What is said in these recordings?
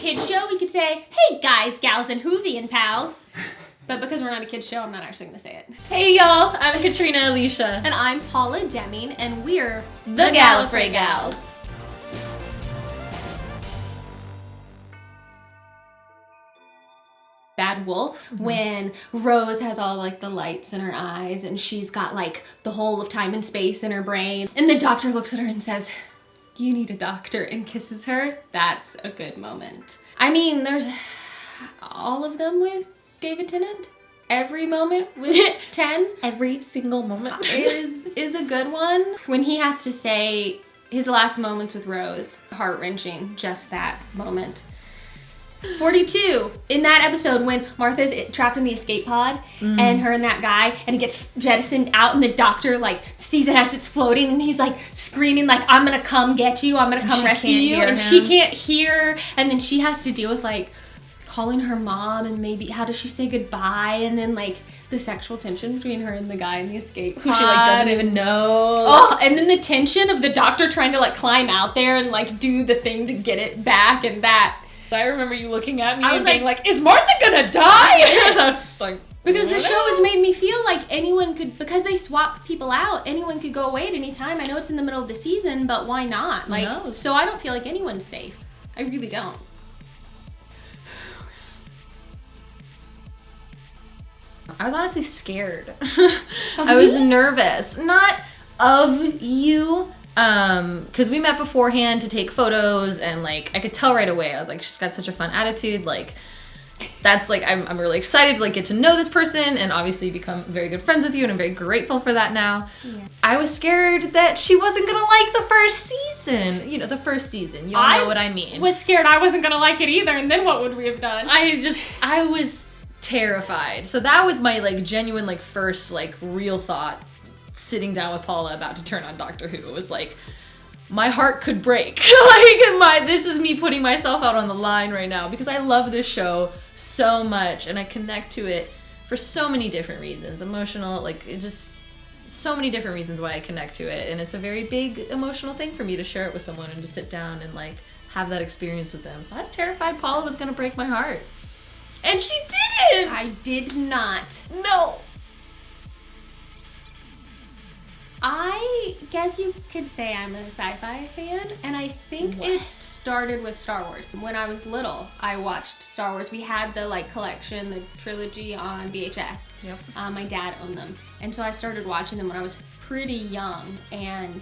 kid's show, we could say, hey guys, gals, and Whovian pals. But because we're not a kid's show, I'm not actually going to say it. Hey y'all, I'm Katrina Alicia. And I'm Paula Deming, and we're the Gallifrey Gals. Bad Wolf, when Rose has all like the lights in her eyes and she's got like the whole of time and space in her brain. And the doctor looks at her and says, you need a doctor, and kisses her. That's a good moment. I mean, there's all of them with David Tennant. Every moment with 10. Every single moment is a good one. When he has to say his last moments with Rose, heart-wrenching, just that moment. 42, in that episode when Martha's trapped in the escape pod and her and that guy, and it gets jettisoned out and the doctor like sees it as it's floating and he's like screaming like, I'm gonna come get you, I'm gonna come rescue you, and she can't hear, and then she has to deal with like calling her mom and maybe how does she say goodbye, and then like the sexual tension between her and the guy in the escape pod. Who she like doesn't even know. Oh, and then the tension of the doctor trying to like climb out there and like do the thing to get it back, and that. I remember you looking at me I was and being like, is Martha gonna die? And I was like, because the show has made me feel like anyone could, because they swap people out, anyone could go away at any time. I know it's in the middle of the season, but why not? Like, no. So I don't feel like anyone's safe. I really don't. I was honestly scared. I was nervous. Not of you. Because we met beforehand to take photos, and like I could tell right away, I was like, she's got such a fun attitude, like that's like I'm really excited to like get to know this person and obviously become very good friends with you, and I'm very grateful for that now. Yeah. I was scared that she wasn't gonna like the first season. You know, the first season, you'll know what I mean. Was scared I wasn't gonna like it either, and then what would we have done? I was terrified. So that was my like genuine like first like real thought sitting down with Paula about to turn on Doctor Who. It was like, my heart could break. This is me putting myself out on the line right now because I love this show so much and I connect to it for so many different reasons. Emotional, like it just so many different reasons why I connect to it, and it's a very big emotional thing for me to share it with someone and to sit down and like have that experience with them. So I was terrified Paula was gonna break my heart. And she didn't! I did not. No. I guess you could say I'm a sci-fi fan, and I think it started with Star Wars. When I was little, I watched Star Wars. We had the like collection, the trilogy on VHS. Yep. My dad owned them, and so I started watching them when I was pretty young. And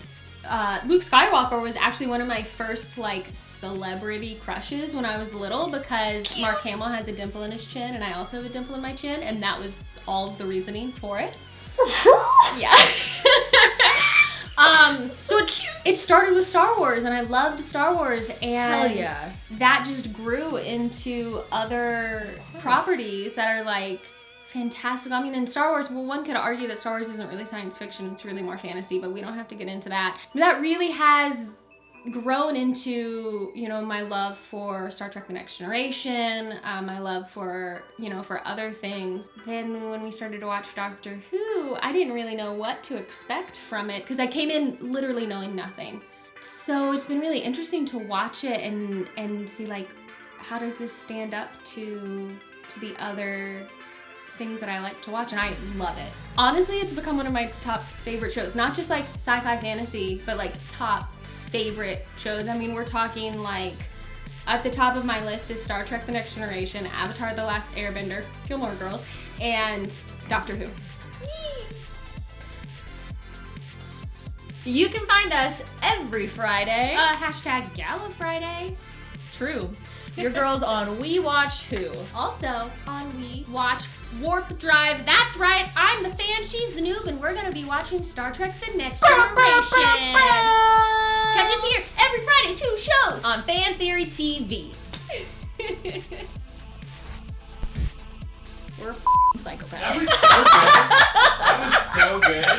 Luke Skywalker was actually one of my first like celebrity crushes when I was little, because Mark Hamill has a dimple in his chin, and I also have a dimple in my chin, and that was all of the reasoning for it. Yeah. So it started with Star Wars, and I loved Star Wars, and hell yeah, that just grew into other properties that are like fantastic. I mean, in Star Wars, well, one could argue that Star Wars isn't really science fiction, it's really more fantasy, but we don't have to get into that. That really has grown into, you know, my love for Star Trek The Next Generation, my love for, you know, for other things. Then when we started to watch Doctor Who, I didn't really know what to expect from it because I came in literally knowing nothing. So it's been really interesting to watch it and see like, how does this stand up to the other things that I like to watch, and I love it. Honestly, it's become one of my top favorite shows, not just like sci-fi fantasy, but like top favorite shows. I mean, we're talking like, at the top of my list is Star Trek The Next Generation, Avatar The Last Airbender, Gilmore Girls, and Doctor Who. You can find us every Friday. Hashtag Gallifriday. True. Your girls on We Watch Who. Also on We Watch Warp Drive. That's right, I'm the fan, she's the noob, and we're gonna be watching Star Trek The Next Generation. Catch us here every Friday, 2 shows on Fan Theory TV. We're psychopaths. That was so good. That was so good.